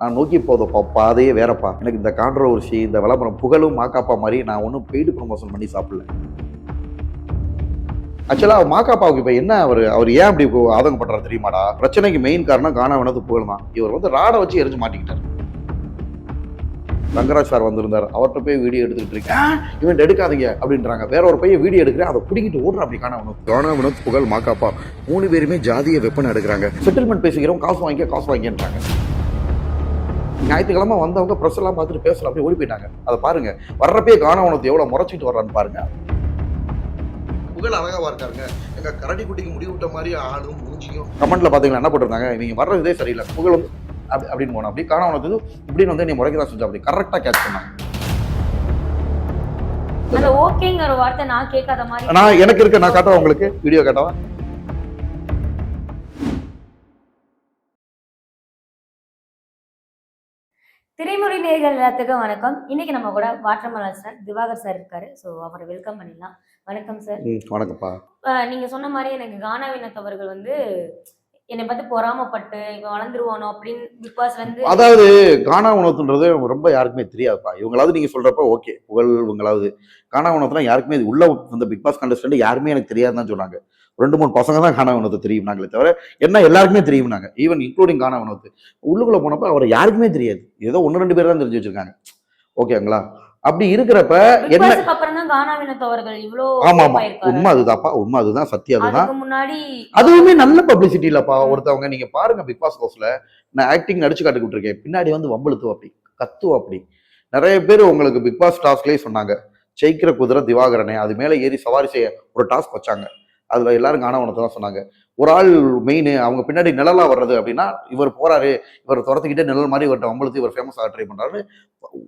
நான் நோக்கி போதப்பா பாதையே வேறப்பா. எனக்கு இந்த கான்ட்ரோவர்சி, இந்த விளம்பரம், புகழும் மாக்காப்பா மாதிரி நான் ஒன்றும் பெய்டு ப்ரொமோஷன் பண்ணி சாப்பிடல. ஆக்சுவலா மாக்காப்பாவுக்கு இப்போ என்ன அவர் ஏன் அப்படி ஆதங்கப்படுறாரு தெரியுமாடா? பிரச்சனைக்கு மெயின் காரணம் காணாமனது புகழ் தான். இவர் வந்து ராடை வச்சு எரிஞ்சு மாட்டிக்கிட்டார். ரங்கராஜ் சார் வந்திருந்தார். அவர்கிட்ட போய் வீடியோ எடுத்துக்கிட்டு இருக்கேன், இவன் எடுக்காதீங்க அப்படின்றாங்க. வேற ஒரு பையன் வீடியோ எடுக்கிறேன், அதை பிடிக்கிட்டு ஓடுற அப்படி காணாமனது புகழ் மாக்காப்பா 3 பேருமே ஜாதிய வெப்பன் எடுக்கிறாங்க. செட்டில்மெண்ட் பேசிக்கிறோம், காசு வாங்கின்றாங்க. ஞாயிற்றுக்கிழமை வந்தவங்க ப்ரெஸ் எல்லாம் பார்த்துட்டு பேசலாம் அப்படியே ஓடி போயிட்டாங்க. அதை பாருங்க, வர்றப்பே காணாமனத்தை எவ்வளவு முறைச்சிட்டு வர்றான்னு பாருங்க. புகழ் அழகாவா இருக்காருங்க, எங்க கரடி குட்டிக்கு முடிவு விட்ட மாதிரி ஆளும் மூஞ்சியும். கமெண்ட்ல பாத்தீங்கன்னா என்ன போட்டிருந்தாங்க, இவங்க வர்ற இதே சரியில்லை, புகழ் வந்து அப்படின்னு போனோம். அப்படி காணாமனத்துக்கு இப்படின்னு வந்து நீ முறைக்கதான் செஞ்சா அப்படி கரெக்டா கேட்ச் பண்ணாங்க. அந்த ஓகேங்கிற வார்த்தை நான் கேட்காத மாதிரி நான் எனக்கு இருக்கு, நான் காட்டுறேன் உங்களுக்கு, வீடியோ காட்டவா? திரைமொழி நேயர்கள் எல்லாத்துக்கும் வணக்கம். இன்னைக்கு நம்ம கூட வாட்டர்மலன் சார் திவாகர் சார் இருக்காரு. ஸோ அவரை வெல்கம் பண்ணிடலாம். வணக்கம் சார். வணக்கம்ப்பா. நீங்க சொன்ன மாதிரி எனக்கு கானா வினோத் வந்து என்னை பார்த்து பொறாமப்பட்டு இவன் வளர்ந்துருவானோ அப்படின்னு பிக் பாஸ்ல இருந்து, அதாவது கானா உணவுன்றது ரொம்ப யாருக்குமே தெரியாதுப்பா. இவங்களாவது நீங்க சொல்றப்ப ஓகே, புகழ் இவங்களாவது. கானா உணவுலாம் யாருக்குமே உள்ள வந்த பிக் பாஸ் கண்டஸ்டன்ட் யாருமே எனக்கு தெரியாதுன்னு தான் சொன்னாங்க. 2-3 பசங்க தான் கானா உணவத்தை தெரியும் நாங்களே தவிர என்ன எல்லாருக்குமே தெரியும் நாங்க, ஈவன் இன்க்ளூடிங் கானா உணவு. உள்ளுக்குள்ள போனப்ப அவரை யாருக்குமே தெரியாது, ஏதோ 1-2 பேர் தான் தெரிஞ்சு வச்சிருக்காங்க. ஓகேங்களா? அப்படி இருக்கிறப்ப என்ன அப்புறம் தான் கானா வினோத் அவர்கள் இவ்வளோ. ஆமா ஆமா, உண்மை அதுதான்ப்பா, உண்மை அதுதான், சத்தியம் அதுதான். முன்னாடி அதுவுமே நல்ல பப்ளிசிட்டி இல்லப்பா. ஒருத்தவங்க நீங்க பாருங்க, பிக் பாஸ் ஹவுஸ்ல நான் ஆக்டிங் நடிச்சு காட்டுக்கிட்டு இருக்கேன், பின்னாடி வந்து வம்பளுத்துவ அப்படி கத்துவ அப்படி. நிறைய பேர் உங்களுக்கு பிக் பாஸ் டாஸ்க்லயே சொன்னாங்க, ஜெயிக்கிற குதிரை திவாகரனே, அது மேல ஏறி சவாரி செய்ய ஒரு டாஸ்க் வச்சாங்க. அதுல எல்லாரும் காண உணத்தை தான் சொன்னாங்க. ஒரு ஆள் மெயின், அவங்க பின்னாடி நிழலா வர்றது அப்படின்னா இவர் போறாரு, இவர் துரத்துக்கிட்டே நிழல் மாதிரி இவர்கிட்ட வம்பளுத்து இவர் ஃபேமஸ் ஆக ட்ரை பண்றாரு.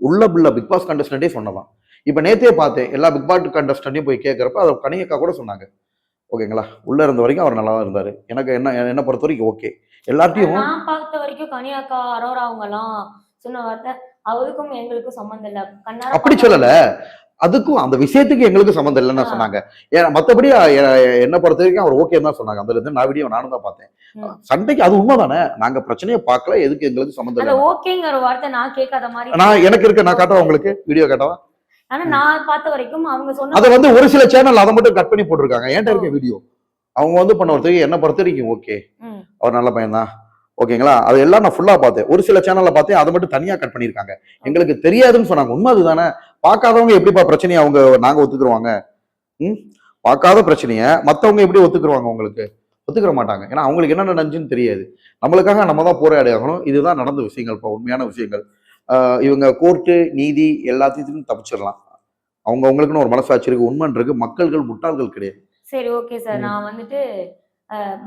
உள்ள பிக் பாஸ் கண்டஸ்டன்டே சொன்னதான். இப்ப நேத்தே பார்த்தேன், எல்லா பிக் பாஸ் கண்டஸ்டன்டையும் போய் கேட்கறப்ப அதை கனியக்கா கூட சொன்னாங்க. ஓகேங்களா? உள்ள இருந்த வரைக்கும் அவர் நல்லா தான் இருந்தாரு. எனக்கு என்ன பொறுத்த வரைக்கும் ஓகே. எல்லாத்தையும் நான் பார்த்த வரைக்கும் கனியாக்கா அரோரா அவங்க எல்லாம் சொன்ன வார்த்தை, அவருக்கும் எங்களுக்கும் சம்பந்தம் இல்ல. அப்படி சொல்லல, அதுக்கும் அந்த விஷயத்துக்கு எங்களுக்கு சம்மந்தம் இல்லைன்னு சொன்னாங்க. ஏன்னா மற்றபடி என்ன பொறுத்த வரைக்கும் அவர் ஓகே தான் சொன்னாங்க. அதுல இருந்து நான் வீடியோ நானும் தான் பார்த்தேன். சண்டைக்கு அது உண்மைதானே, நாங்க பிரச்சனையை பார்க்கல, எதுக்கு எங்களுக்கு சம்மந்தம் இல்லை. ஓகேங்கிற வார்த்தை நான் கேட்காத மாதிரி நான் எனக்கு இருக்கு, நான் காட்டுறேன் உங்களுக்கு, வீடியோ காட்டவா? ஆனா நான் பார்த்த வரைக்கும் அவங்க சொன்ன அதை வந்து ஒரு சில சேனல் அதை மட்டும் கட் பண்ணி போட்டிருக்காங்க. என்கிட்ட இருக்க வீடியோ அவங்க வந்து பண்ண ஒருத்தருக்கு என்ன பொறுத்த வரைக்கும் ஓகே, அவர் நல்ல பையன் தான். ஓகேங்களா? அது எல்லாம் நான் ஃபுல்லா பார்த்தேன். ஒரு சில சேனல்ல பார்த்தேன், அதை மட்டும் தனியா கட் பண்ணிருக்காங்க. எங்களுக்கு தெரியாதுன்னு சொன்னாங்க. உண்மை அதுதானே. பார்க்காதவங்க எப்படிப்பா பிரச்சனையை நாங்க ஒத்துக்குருவாங்க? பார்க்காத பிரச்சனைய மத்தவங்க எப்படி ஒத்துக்குருவாங்க? உங்களுக்கு ஒத்துக்கிற மாட்டாங்க. ஏன்னா அவங்களுக்கு என்ன நடந்துச்சுன்னு தெரியாது. நம்மளுக்காக நம்ம தான் போராடி ஆகணும். இதுதான் நடந்த விஷயங்கள், உண்மையான விஷயங்கள். இவங்க கோர்ட்டு நீதி எல்லாத்தையும் தப்பிச்சிடலாம். அவங்களுக்குன்னு ஒரு மனசாட்சி இருக்கு, உண்மைன்னு இருக்கு. மக்கள்கள் முட்டாள்கள் கிடையாது. சரி, ஓகே சார். நான் வந்துட்டு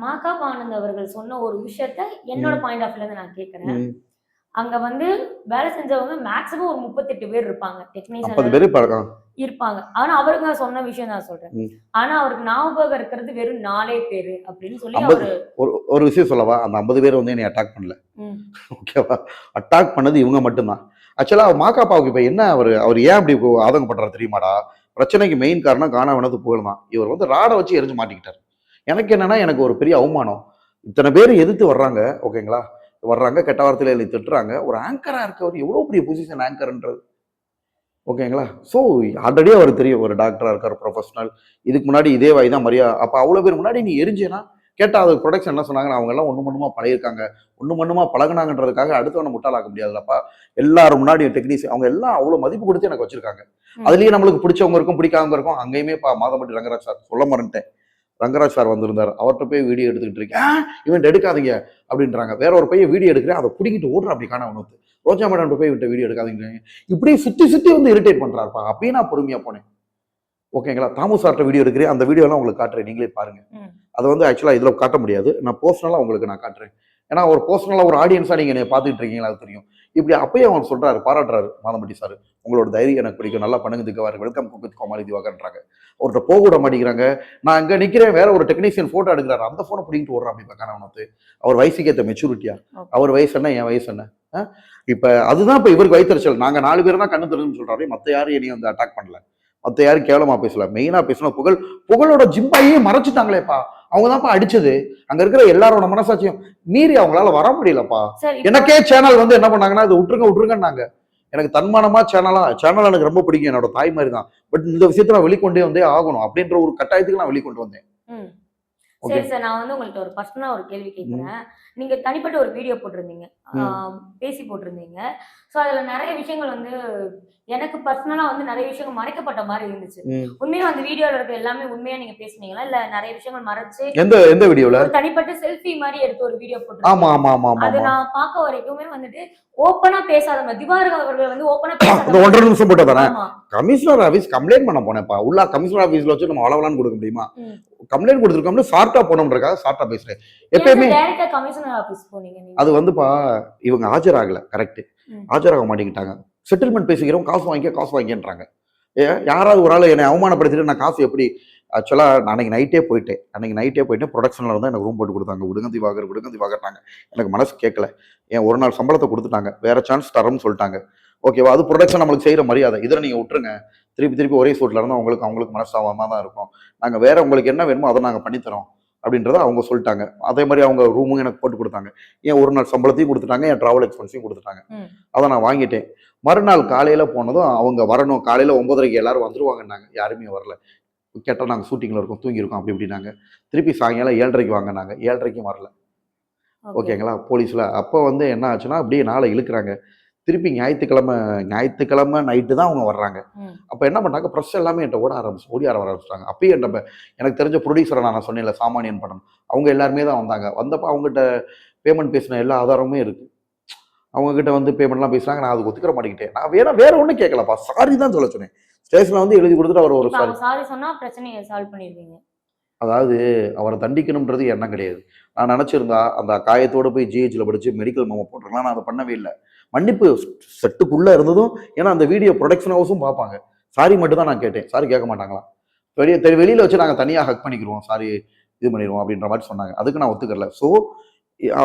மாகாப் ஆனந்த் அவர்கள் சொன்ன ஒரு விஷயத்த என்னோட பாயிண்ட் ஆஃப் வியூல இருந்து நான் கேட்கிறேன். அங்க வந்து வேலை செஞ்சவங்க மேக்ஸிமம் ஒரு 38 பேர் இருப்பாங்க, டெக்னீஷியன் இருப்பாங்க. ஆனா அவருக்கு நான் சொன்ன விஷயம் நான் சொல்றேன். ஆனா அவருக்கு ஞாபகம் இருக்கிறது வெறும் 4 பேரு அப்படின்னு சொல்லி ஒரு விஷயம் சொல்லவா? அந்த 50 பேர் வந்து என்னை அட்டாக் பண்ணல. ஓகேவா? அட்டாக் பண்ணது இவங்க மட்டும்தான். ஆக்சுவலா மாக்காப்பாவுக்கு இப்ப என்ன அவர் ஏன் அப்படி ஆதங்கப்படுறாரு தெரியுமாடா? பிரச்சனைக்கு மெயின் காரணம் காணாமனது புகழ் தான். இவர் வந்து ராடை வச்சு எரிஞ்சு மாட்டிக்கிட்டார். எனக்கு என்னன்னா, எனக்கு ஒரு பெரிய அவமானம். இத்தனை பேர் எதிர்த்து வர்றாங்க. ஓகேங்களா? வர்றாங்க, கெட்ட வார்த்தையில எழுதி திட்டுறாங்க. ஒரு ஆங்கரா இருக்கவர் எவ்வளவு பெரிய பொசிஷன் ஆங்கர்ன்றது. ஓகேங்களா? ஸோ ஆல்ரெடி அவர் தெரியும், ஒரு டாக்டரா இருக்கார், ப்ரொஃபஷனல். இதுக்கு முன்னாடி இதே வாய் தான் மரியா. அப்ப அவ்வளவு பேர் முன்னாடி நீ எரிஞ்சேனா கேட்டா, அது ப்ரொடக்ஷன் என்ன சொன்னாங்க, அவங்க எல்லாம் ஒண்ணு மண்ணுமா பழகிருக்காங்க, ஒண்ணு மண்ணுமா பழகினாங்கன்றதுக்காக அடுத்தவனை முட்டாளாக்க முடியாதுல்லப்பா. எல்லாரும் முன்னாடி டெக்னீஷியன் அவங்க எல்லாம் அவ்வளவு மதிப்பு கொடுத்து எனக்கு வச்சிருக்காங்க. அதுலயே நம்மளுக்கு பிடிச்சவங்க இருக்கும், பிடிக்காம இருக்கும். அங்கேயுமே மாதம்பட்டி ரங்கராஜ் சார் சொல்ல மறந்துட்டேன். ரங்கராஜ் சார் வந்திருந்தார். அவர்கிட்ட போய் வீடியோ எடுத்துக்கிட்டு இருக்கேன், இவன் எடுக்காதீங்க அப்படின்றாங்க. வேற ஒரு பையன் வீடியோ எடுக்கிறேன், அதை பிடிக்கிட்டு ஓடுற அப்படி காண உணவு. ரோஜா மேடம் போய் விட்ட வீடியோ எடுக்காதீங்க, இப்படி சுத்தி சுத்தி வந்து இரிட்டேட் பண்றாருப்பா. அப்பயும் நான் பொறுமையா போனேன். ஓகேங்களா? தாமு சார்ட்ட வீடியோ எடுக்கிறேன், அந்த வீடியோ எல்லாம் உங்களுக்கு காட்டுறேன், நீங்களே பாருங்க. அதை வந்து ஆக்சுவலா இதுல காட்ட முடியாது, நான் பர்சனலா உங்களுக்கு நான் காட்டுறேன். ஏன்னா ஒரு பர்சனலா ஒரு ஆடியன்ஸா நீங்க பார்த்துட்டு இருக்கீங்களா, அது தெரியும். இப்படி அப்பயே அவன் சொல்றாரு, பாராட்டுறாரு மாதம்பட்டி சார், உங்களோட தைரியம் எனக்கு பிடிக்கும், நல்லா பண்ணுங்க திவாகர், வெல்கம் குக் கோமாளி திவாகர்ன்றாங்க. அவர்கிட்ட போக விட மாட்டேங்கிறாங்க. நான் அங்க நிக்கிறேன், வேற ஒரு டெக்னீஷியன் போட்டோ எடுக்கிறாரு, அந்த போனை பிடிக்கிட்டு ஓடுறான் அப்படி பார்க்கான அவனுக்கு. அவர் வயசுக்கு ஏற்ற மெச்சூரிட்டியா, அவர் வயசு என்ன, என் வயசு என்ன? இப்ப அதுதான் இப்ப இவருக்கு வைத்தறிச்சல். நாங்க 4 பேர் தான் கண்ணு தெரிஞ்சுன்னு சொல்றாரு, மத்த யாரும் என்னையும் வந்து அட்டாக் பண்ணல. மற்ற யாரும் கேவலமா பேசல, மெயினா பேசணும் புகழ். புகழோட ஜிம்பாயே மறைச்சிட்டாங்களேப்பா. அவங்க தான்ப்பா அடிச்சது. அங்க இருக்கிற எல்லாரோட மனசாட்சியும் மீறி அவங்களால வர முடியலப்பா. சார் இப்போ எனக்கே சேனல் வந்து என்ன பண்ணாங்கன்னா, இது விட்டுருங்கன்னாங்க. எனக்கு தன்மானமா சேனல் எனக்கு ரொம்ப பிடிக்கும், என்னோட தாய் மாதிரி தான். பட் இந்த விஷயத்த நான் வெளிக்கொண்டே வந்தே ஆகணும் அப்படின்ற ஒரு கட்டாயத்துக்கு நான் வெளிக்கொண்டு வந்தேன். ம். ஓகே. சரி சார், நான் வந்து உங்கள்ட்ட ஒரு பர்சனலா ஒரு கேள்வி கேட்கிறேன். நீங்க தனிப்பட்ட ஒரு வீடியோ போட்டிருந்தீங்க. ஆ, பேசி போட்டிருந்தீங்க. ஸோ அதுல நெறைய விஷயங்கள் வந்து எனக்கு பர்சனலா வந்து நெறைய விஷயங்கள் மறைக்கப்பட்ட மாரி இருந்துச்சு. உண்மையா அந்த வீடியோல இருக்க எல்லாமே உண்மையா நீங்க பேசுனீங்களா? இல்ல நெறைய விஷயங்கள் மறைச்சு எந்த எந்த வீடியோல? ஒரு தனிப்பட்ட செல்ஃபி மாரி எடுத்து ஒரு வீடியோ ஆமா போட்டிருந்தீங்க. ஆமா ஆமா ஆமா அது ஆமா. நான் பார்க்க வரைக்குமே வந்துட்டு ஓப்பனா பேசாதவங்க. திவாகர் அவர்கள் வந்து ஓப்பனா அந்த பேசாதவங்க. 1.5 நிமிஷம் போட்டதானே? ஆமா. கமிஷனர் ஆபீஸ் கம்ப்ளைண்ட் பண்ண போனேன்ப்பா. உள்ள கமிஷனர் ஆபீஸ்ல வச்சு நம்ம வளவலான்னு கொடுக்க முடியுமா? ம். கம்ப்ளைண்ட் கொடுத்துருக்கோம்னு சார்ட்டா போனோம்ன்றக்காக சார்ட்டா பேசுறேன். ஏன் எப்பயுமே சார் டைரக்ட்டா கமிஷனர் ஆபீஸ் போனீங்க நீங்க? அது வந்துப்பா, இவங்க ஆஜராகல. கரெக்ட். ம். ஆஜராக மாட்டேங்கிட்டாங்க. செட்டில்மெண்ட் பேசிக்கிறோம், காசு வாங்கிக்கன்றாங்க. யாராவது ஒரு ஆள் என்னை அவமானப்படுத்திட்டு நான் காசு எப்படி? ஆக்சுவலா நான் அன்னைக்கு நைட்டே போயிட்டேன். ப்ரொடக்ஷன்ல வந்து எனக்கு ரூம் போட்டு கொடுத்தாங்க. விடுங்க திவாகர்னாங்க. எனக்கு மனசு கேட்கல. ஏன் ஒரு நாள் சம்பளத்தை கொடுத்துட்டாங்க. வேற சான்ஸ் தரோம்னு சொல்லிட்டாங்க. ஓகேவா? அது ப்ரொடக்ஷன் நம்மளுக்கு செய்யற மரியாதை. இதில் நீங்க விட்டுருங்க. திருப்பி ஒரே சூட்ல இருந்தா அவங்களுக்கு மனஸ்தாபமா தான் இருக்கும். நாங்க வேற உங்களுக்கு என்ன வேணுமோ அதை நாங்க பண்ணித்தரோம் அப்படின்றத அவங்க சொல்லிட்டாங்க. அதே மாதிரி அவங்க ரூமும் எனக்கு போட்டு கொடுத்தாங்க. ஏன் ஒரு நாள் சம்பளத்தையும் கொடுத்துட்டாங்க, என் டிராவல் எக்ஸ்பென்ஸையும் கொடுத்துட்டாங்க. அதை நான் வாங்கிட்டேன். மறுநாள் காலையில போனதும் அவங்க வரணும், காலையில 9:30க்கு எல்லாரும் வந்துருவாங்கன்னாங்க. யாருமே வரல. கேட்டால் நாங்கள் ஷூட்டிங்கில் இருக்கோம், தூங்கியிருக்கோம் அப்படி இப்படின்னாங்க. திருப்பி சாயங்காலம் 7:30க்கு வாங்கினாங்க. 7:30க்கும் வரல. ஓகேங்களா? போலீஸில் அப்போ வந்து என்ன ஆச்சுன்னா, அப்படியே நாளை இழுக்கிறாங்க. திருப்பி ஞாயிற்றுக்கிழமை நைட்டு தான் அவங்க வர்றாங்க. அப்போ என்ன பண்ணாங்க, ப்ரெஸ் எல்லாமே என்கிட்ட ஓடி வர ஆரம்பிச்சிட்டாங்க. அப்பயே எனக்கு தெரிஞ்ச ப்ரொடியூசரை நான் சொன்னேன்ல, சாமானியன் படம், அவங்க எல்லாருமே தான் வந்தாங்க. வந்தப்போ அவங்ககிட்ட பேமெண்ட் பேசின எல்லா ஆதாரமுமே இருக்கு. அவங்க கிட்ட வந்து பேமெண்ட்லாம் பேசுறாங்க. நான் அதுக்கு ஒத்துக்கிற மாட்டேங்கிட்டேன். நான் வேற ஒன்றும் கேட்கலப்பா, சாரி தான் சொல்ல சொன்னேன். ஸ்டேஷன்ல வந்து எழுதி கொடுத்துட்டு அவர் ஒரு சாரி சொன்னா பிரச்சனையை சால்வ் பண்ணிடுவீங்க. அதாவது அவரை தண்டிக்கணும்ன்றது எண்ணம் கிடையாது. நான் நினைச்சிருந்தா அந்த காயத்தோட போய் ஜிஹெச்ல படிச்சு மெடிக்கல் மெமோ போட்டுருக்கலாம். நான் அதை பண்ணவே இல்லை. மன்னிப்பு செட்டுக்குள்ள இருந்ததும், ஏன்னா அந்த வீடியோ ப்ரொடக்ஷன் ஹவுஸும் பார்ப்பாங்க. சாரி மட்டும் தான் நான் கேட்டேன். சாரி கேட்க மாட்டாங்களா? வெளியில வச்சு நாங்கள் தனியாக ஹக் பண்ணிக்கிறோம், சாரி இது பண்ணிடுவோம் அப்படின்ற மாதிரி சொன்னாங்க. அதுக்கு நான் ஒத்துக்கல. ஸோ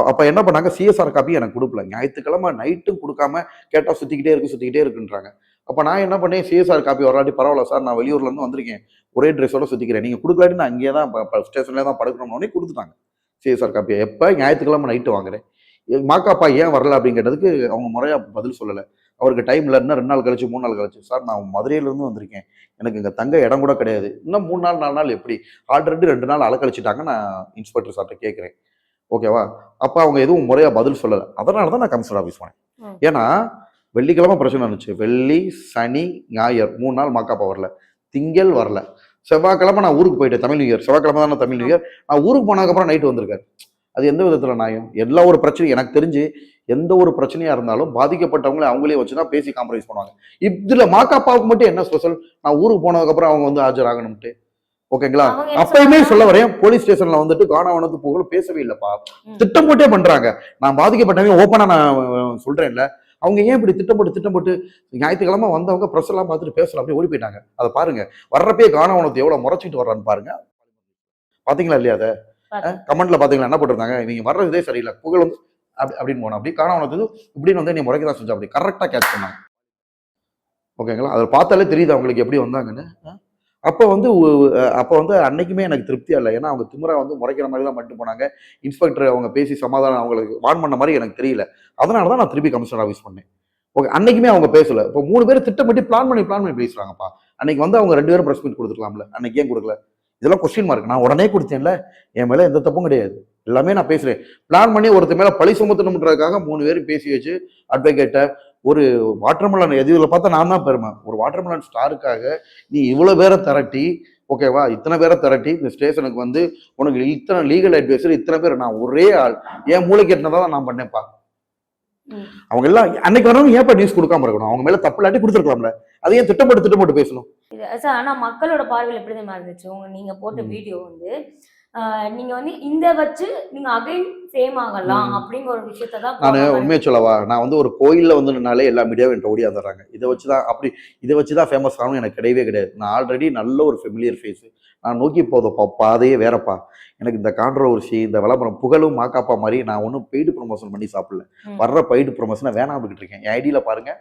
அப்ப என்ன பண்ணாங்க, சிஎஸ்ஆர் காப்பி எனக்கு கொடுக்கல. ஞாயிற்றுக்கிழமை நைட்டும் கொடுக்காம கேட்டா சுத்திக்கிட்டே இருக்குன்றாங்க. அப்ப நான் என்ன பண்ணேன், சிஎஸ்ஆர் காப்பி வராட்டி பரவாயில்ல சார், நான் வெளியூர்ல இருந்து வந்திருக்கேன், ஒரே ட்ரெஸ்ஸோட சுத்திக்கிறேன், நீங்க கொடுக்கலாட்டி நான் இங்கே தான் ஸ்டேஷன்ல தான் படுக்கணும்னு கொடுத்துட்டாங்க சிஎஸ்ஆர் காப்பியை. எப்ப ஞாயிற்றுக்கிழமை நைட்டு வாங்குறேன். மாக்காப்பா ஏன் வரல அப்படின்னு கேட்டதுக்கு அவங்க முறையா பதில் சொல்லலை. அவருக்கு டைம் இல்லை, இன்னும் 2 நாள் கழிச்சு 3 நாள் கழிச்சு. சார் நான் மதுரையிலேருந்து வந்திருக்கேன், எனக்கு இங்கே தங்க இடம் கூட கிடையாது, இன்னும் 3 நாள் 4 நாள் எப்படி? ஆல்ரெடி 2 நாள் அலக்கழிச்சிட்டாங்க. நான் இன்ஸ்பெக்டர் சார்ட்ட கேட்குறேன். ஓகேவா? அப்போ அவங்க எதுவும் முறையா பதில் சொல்லலை. அதனால தான் நான் கமிஷனர் ஆஃபீஸ் போனேன். ஏன்னா வெள்ளிக்கிழமை பிரச்சனை இருந்துச்சு. வெள்ளி, சனி, ஞாயிறு 3 நாள் மாக்காப்பா வரல. திங்கள் வரல. செவ்வாய்க்கிழமை நான் ஊருக்கு போயிட்டேன். தமிழ் நியூ இயர் செவ்வாய்க்கிழமை தானே தமிழ் நியூ இயர். நான் ஊருக்கு போனதுக்கப்புறம் நைட்டு வந்திருக்காரு. அது எந்த விதத்துல நியாயம்? எல்லா ஒரு பிரச்சனையும் எனக்கு தெரிஞ்சு எந்த ஒரு பிரச்சனையா இருந்தாலும் பாதிக்கப்பட்டவங்களே அவங்களே வச்சுதான் பேசி காம்ப்ரமைஸ் பண்ணுவாங்க. இதுல மாக்காப்பாவுக்கு மட்டும் என்ன ஸ்பெஷல்? நான் ஊருக்கு போனதுக்கு அப்புறம் அவங்க வந்து ஆஜராகணும்ட்டு. ஓகேங்களா? அப்பயுமே சொல்ல வரேன், போலீஸ் ஸ்டேஷன்ல வந்துட்டு காணாவனத்து புகழ் பேசவே இல்லப்பா. திட்டம் போட்டே பண்றாங்க. நான் பாதிக்கப்பட்டவங்க ஓப்பனா நான் சொல்றேன்ல, அவங்க ஏன் இப்படி திட்டம் போட்டு ஞாயிற்றுக்கிழமை வந்தவங்க ப்ரெஸ் எல்லாம் பார்த்துட்டு பேசலாம் அப்படியே ஓடி போயிட்டாங்க. அதை பாருங்க, வர்றப்பே காணாவனத்தை எவ்வளவு முறைச்சிட்டு வர்றான்னு பாருங்க. பாத்தீங்களா இல்லையா? அதை கமெண்ட்ல பாத்தீங்களா என்ன போட்டிருந்தாங்க? நீங்க வர்றதே சரியில்லை, புகழ் வந்து அப்படின்னு போனோம். அப்படி காணாவனத்துக்கு இப்படின்னு வந்து நீ முறைக்கு தான் செஞ்சா, அப்படி கரெக்டா கேட்ச் பண்ணாங்க. ஓகேங்களா? அதை பார்த்தாலே தெரியுது அவங்களுக்கு எப்படி வந்தாங்கன்னு. அப்போ வந்து அன்னைக்குமே எனக்கு திருப்தியா இல்லை. ஏன்னா அவங்க திமுறா வந்து முறைக்கிற மாதிரி தான் பண்ணிட்டு போனாங்க. இன்ஸ்பெக்டர் அவங்க பேசி சமாதானம் அவங்களுக்கு வான் பண்ண மாதிரி எனக்கு தெரியல. அதனால தான் நான் திருப்பி கமிஷனர் ஆஃபீஸ் பண்ணேன். ஓகே, அன்னைக்குமே அவங்க பேசல. இப்போ 3 பேர் திட்டமிட்டு பிளான் பண்ணி பேசுறாங்கப்பா. அன்னைக்கு வந்து அவங்க 2 பேரும் பிரஸ் மீட் கொடுத்துருக்கலாம்ல, அன்னைக்கு ஏன் கொடுக்கல? இதெல்லாம் கொஸ்டின் மார்க். நான் உடனே கொடுத்தேன்ல, என் மேல எந்த தப்பும் கிடையாது. எல்லாமே நான் பேசுறேன். பிளான் பண்ணி ஒருத்தர் மேல பழி சுமத்தணும்ன்றதுக்காக 3 பேரும் பேசி வச்சு அட்வொகேட்ட ஒரு வாட்டர்மெலன் எதுல பார்த்தா நான் தான் பெருமை. ஒரு வாட்டர்மெலன் ஸ்டாருக்காக நீ இவ்வளவு பேரை திரட்டி, ஓகேவா, இத்தனை பேரை திரட்டி இந்த ஸ்டேஷனுக்கு வந்து உனக்கு இத்தனை லீகல் அட்வைசர், இத்தனை பேர், நான் ஒரே ஆள் என் மூளைக்கு எட்டினதான் நான் பண்ணேன்ப்பா. அவங்க எல்லாம் அன்னைக்கு வரவங்க ஏன்ப்பா நியூஸ் கொடுக்காம இருக்கணும்? அவங்க மேல தப்பு இல்லாட்டி கொடுத்துருக்கலாம்ல. அதை ஏன் திட்டமிட்டு பேசணும்? சார், ஆனா மக்களோட பார்வையில் எப்படி தான் இருந்துச்சு நீங்க போட்ட வீடியோ வந்து? நீங்க வந்து இந்த வச்சு நீங்க அகைன் சேம் ஆகலாம் அப்படிங்கிற ஒரு விஷயத்தை தான் நான் உண்மையை சொல்லவா, நான் வந்து ஒரு கோயில்ல வந்துனாலே எல்லா மீடியாவும் என்கிட்ட ஓடி வந்துடுறாங்க. இதை வச்சுதான் ஃபேமஸ் ஆகணும் எனக்கு கிடையவே கிடையாது. நான் ஆல்ரெடி நல்ல ஒரு ஃபெமிலியர் ஃபேஸ். நான் நோக்கி போதப்பா பாதையே வேறப்பா. எனக்கு இந்த கான்ட்ரோவர்சி, இந்த விளம்பரம், புகழும் மாக்காப்பா மாதிரி நான் ஒன்றும் பெய்டு ப்ரொமோஷன் பண்ணி சாப்பிடல. வர்ற பெய்டு ப்ரொமோஷனை வேணாம் அப்படின்ட்டு இருக்கேன். என் ஐடியில பாருங்க,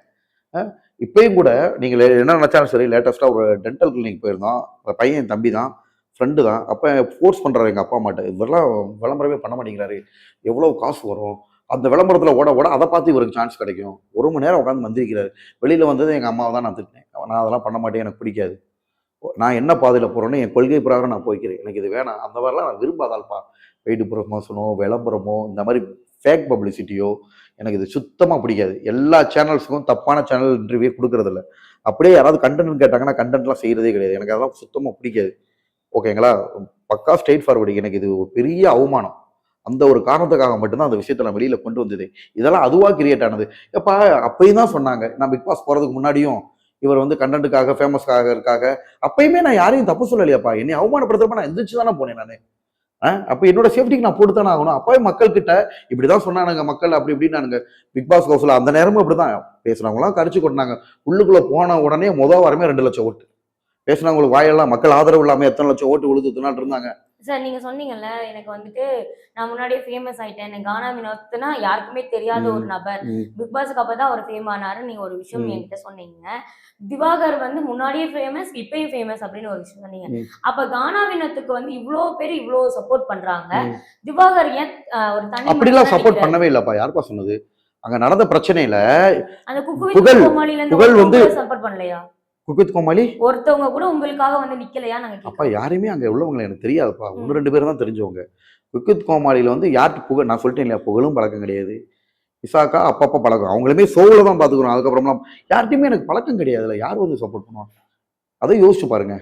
இப்பயும் கூட நீங்கள் என்ன நினச்சாலும் சரி, லேட்டஸ்ட்டாக ஒரு டென்டல் கிளினிக் போயிருந்தோம். பையன் என் தம்பி தான், ஃப்ரெண்டு தான். அப்போ ஃபோர்ஸ் பண்ணுறாரு எங்கள் அப்பா அம்மாட்ட, இதெல்லாம் விளம்பரமே பண்ண மாட்டேங்கிறாரு, எவ்வளோ காசு வரும், அந்த விளம்பரத்தில் ஓட ஓட அதை பார்த்து இவருக்கு சான்ஸ் கிடைக்கும். 1 மணி நேரம் உட்காந்து மந்திரிக்கிறாரு. வெளியில் வந்தது எங்கள் அம்மாவை தான் நான் திட்டினேன். நான் அதெல்லாம் பண்ண மாட்டேன், எனக்கு பிடிக்காது. நான் என்ன பாதையில் போகிறேன்னு என் கொள்கை பிரகாரம் நான் போய்க்கிறேன், எனக்கு இது வேணாம். அந்த மாதிரிலாம் நான் விரும்பாதால்ப்பா. பெய்டு ப்ரொமோஷனோ விளம்பரமோ இந்த மாதிரி ஃபேக் பப்ளிசிட்டியோ எனக்கு இது சுத்தமாக பிடிக்காது. எல்லா சேனல்ஸுக்கும் தப்பான சேனல் இன்டர்வியூ கொடுக்கறதில்ல. அப்படியே யாராவது கண்டென்ட் கேட்டாங்கன்னா கண்டென்ட்லாம் செய்கிறதே கிடையாது. எனக்கு அதெல்லாம் சுத்தமாக பிடிக்காது. ஓகேங்களா? பக்கா ஸ்ட்ரெயிட் ஃபார்வர்டு. எனக்கு இது ஒரு பெரிய அவமானம். அந்த ஒரு காரணத்துக்காக மட்டும்தான் அந்த விஷயத்தை நான் வெளியில் கொண்டு வந்தது. இதெல்லாம் அதுவாக கிரியேட் ஆனது. எப்பா அப்பயும் தான் சொன்னாங்க, நான் பிக் பாஸ் போகிறதுக்கு முன்னாடியும் இவர் வந்து கண்டென்ட்டுக்காக ஃபேமஸ்க்காக இருக்காக, அப்பயுமே நான் யாரையும் தப்பு சொல்லலையாப்பா. என்னை அவமானப்படுத்துறப்ப நான் எந்திரிச்சு தானே போனேன் நான். அப்போ என்னோட சேஃப்டிக்கு நான் போட்டு தானே ஆகணும். அப்பவே மக்கள் கிட்ட இப்படிதான் சொன்னானுங்க மக்கள், அப்படி இப்படின்னானுங்க. பிக் பாஸ் ஹவுஸ்ல அந்த நேரமும் அப்படிதான் பேசுனவங்களாம் கரிச்சு கொட்டினாங்க. உள்ளுக்குள்ள போன உடனே வாரமே 2 லட்சம் ஓட்டு பேசுனவங்களுக்கு வாயெல்லாம் மக்கள் ஆதரவு இல்லாம எத்தனை லட்சம் ஓட்டு விழுதுனால இருந்தாங்க. சார் நீங்க சொன்னீங்கல்ல, எனக்கு வந்துட்டு நான் முன்னாடியே ஃபேமஸ் ஆயிட்டேன். எனக்கு கானா வினோத்னா யாருக்குமே தெரியாத ஒரு நபர். பிக் பாஸ்க்கு அப்பதான் அவர் ஃபேம் ஆனாரு. நீங்க ஒரு விஷயம் என்கிட்ட சொன்னீங்க. திவாகர் வந்து முன்னாடியே ஃபேமஸ், இப்பயும் ஃபேமஸ் அப்படின்னு ஒரு விஷயம் சொன்னீங்க. அப்ப கானா வினோத்துக்கு வந்து இவ்ளோ பேர் இவ்ளோ சப்போர்ட் பண்றாங்க. திவாகர் ஏன் ஒரு தனி அப்படிலாம் சப்போர்ட் பண்ணவே இல்லப்பா. யாருப்பா சொன்னது? அங்க நடந்த பிரச்சனையில அந்த புகழ் வந்து சப்போர்ட் பண்ணலையா? குக்வித் கோமாளி ஒருத்தவங்க கூட உங்களுக்காக வந்து நிக்கலையா? நாங்க அப்பா யாருமே அங்க உள்ளவங்க எனக்கு தெரியாதுப்பா. 1-2 பேர் தான் தெரிஞ்சவங்க. குக்வித் கோமாளியில வந்து யாருக்கு புகழ், நான் சொல்லிட்டேன் இல்லையா, புகழும் பழக்கம் கிடையாது. இசாக்கா அப்பப்போ பழக்கம், அவங்களுமே சோவுல தான் பார்த்துக்கணும். அதுக்கப்புறம்லாம் யார்கிட்டையுமே எனக்கு பழக்கம் கிடையாதுல. யார் வந்து சப்போர்ட் பண்ணுவாங்க? அதை யோசிச்சு பாருங்க.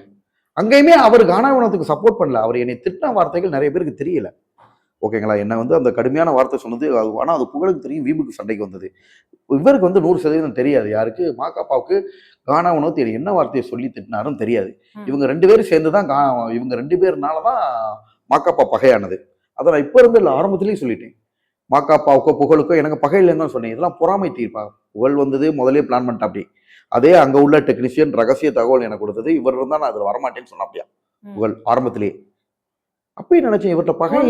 அங்கேயுமே அவர் கானா வினோத்துக்கு சப்போர்ட் பண்ணல. அவர் என்னை திட்டின வார்த்தைகள் நிறைய பேருக்கு தெரியல. ஓகேங்களா? என்ன வந்து அந்த கடுமையான வார்த்தை சொன்னது, ஆனால் அது புகழுக்கு தெரியும், வீம்புக்கு சண்டைக்கு வந்தது. இவருக்கு வந்து 100% தெரியாது. யாருக்கு? மாகாப்பாவுக்கு கானா வினோத் என்ன வார்த்தையை சொல்லி திட்டினாருன்னு தெரியாது. இவங்க 2 பேரும் சேர்ந்து தான் இவங்க 2 பேர்னால தான் மாகாப்பா பகையானது. அதை நான் இப்போ இருந்து இல்லை, ஆரம்பத்திலேயே சொல்லிட்டேன். மாகாப்பாவுக்கோ புகழுக்கோ எனக்கு பகையிலேன்னு தான் சொன்னேன். இதெல்லாம் பொறாமை தீர்ப்பா. புகழ் வந்தது முதலே பிளான் பண்ணிட்டா. அப்படி அதே அங்கே உள்ள டெக்னீஷியன் ரகசிய தகவல் எனக்கு கொடுத்தது. இவர் இருந்தால் நான் அதில் வரமாட்டேன்னு சொன்ன. அப்படியா புகழ் ஆரம்பத்திலேயே அப்பயும் நினைச்சேன் இவர்கிட்ட பகை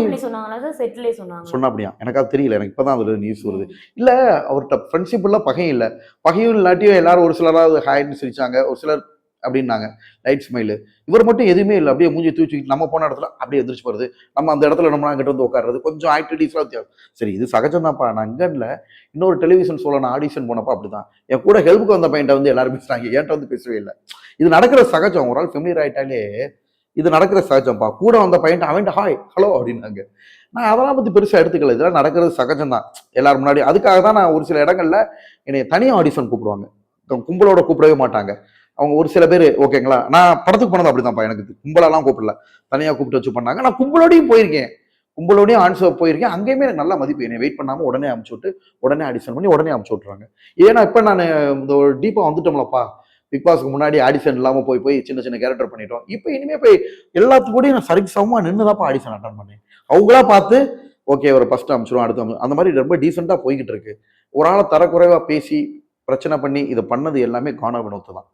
சொன்ன. அப்படியா எனக்கு அது தெரியல. எனக்கு இப்பதான் அதுல நியூஸ் வருது. இல்ல அவர்கிட்ட ஃப்ரெண்ட்ஷிப் எல்லாம் பகையும் இல்லை. பகையும் இல்லாட்டியும் எல்லாரும் ஒரு சிலராவது ஹாய்னு சிரிச்சாங்க, ஒரு சிலர் அப்படின்னாங்க லைட் ஸ்மைலு. இவர் மட்டும் எதுவுமே இல்லை. அப்படியே மூஞ்சி தூச்சிக்கிட்டு நம்ம போன இடத்துல அப்படியே எந்திரிச்சு போறது, நம்ம அந்த இடத்துல நம்ம அங்கிட்ட வந்து உட்காடுறது, கொஞ்சம் ஆக்டிவிட்டிஸ்லாம் வித்தியாசம். சரி இது சகஜம் தான்ப்பா. நான் இங்க இல்லை, இன்னொரு டெலிவிஷன் ஷோல நான் ஆடிஷன் போனப்பா அப்படிதான். என் கூட ஹெல்ப்புக்கு வந்த பையன்ட்ட வந்து எல்லாரும் பேசுறாங்க, என்கிட்ட வந்து பேசவே இல்லை. இது நடக்கிற சகஜம். ஒரு ஆள் ஃபெமிலியர் ஆயிட்டாலே இது நடக்கிற சகஜம்ப்பா. கூட வந்த பையன்ட்டு அவன்ட்டு ஹாய் ஹலோ அப்படின்னாங்க. நான் அதெல்லாம் பற்றி பெருசாக எடுத்துக்கல. இதெல்லாம் நடக்கிறது சகஜம் தான் எல்லாரும் முன்னாடி. அதுக்காக தான் நான் ஒரு சில இடங்கள்ல என்னை தனியாக ஆடிஷன் கூப்பிடுவாங்க, கும்பலோட கூப்பிடவே மாட்டாங்க. அவங்க ஒரு சில பேர் ஓகேங்களா. நான் படத்துக்கு போனது அப்படிதான்ப்பா. எனக்கு கும்பலெல்லாம் கூப்பிடல, தனியாக கூப்பிட்டு வச்சு பண்ணாங்க. நான் கும்பலோடையும் போயிருக்கேன், கும்பலோடையும் ஆன்சர் போயிருக்கேன். அங்கேயுமே எனக்கு நல்ல மதிப்பு. என்னை வெயிட் பண்ணாமல் உடனே அமுச்சு விட்டு உடனே ஆடிஷன் பண்ணி உடனே அமுச்சு விட்றாங்க. ஏன்னா இப்போ நான் இந்த ஒரு டீப்பாக வந்துட்டோம்லப்பா. பிக் பாஸ்க்கு முன்னாடி ஆடிஷன் இல்லாமல் போய் சின்ன சின்ன கேரக்டர் பண்ணிட்டோம். இப்போ இனிமே போய் எல்லாத்துக்கூடயும் நான் சரிக்கு சமமாக நின்று தான்ப்பா ஆடிஷன் அட்டன் பண்ணேன். அவங்களா பார்த்து ஓகே ஒரு ஃபர்ஸ்ட் அமிச்சிடும் அடுத்து அந்த மாதிரி ரொம்ப டீசெண்டாக போய்கிட்டு இருக்கு. ஒரு ஆளை தரக்குறைவாக பேசி பிரச்சனை பண்ணி இதை பண்ணது எல்லாமே கானா வினோத் தான்.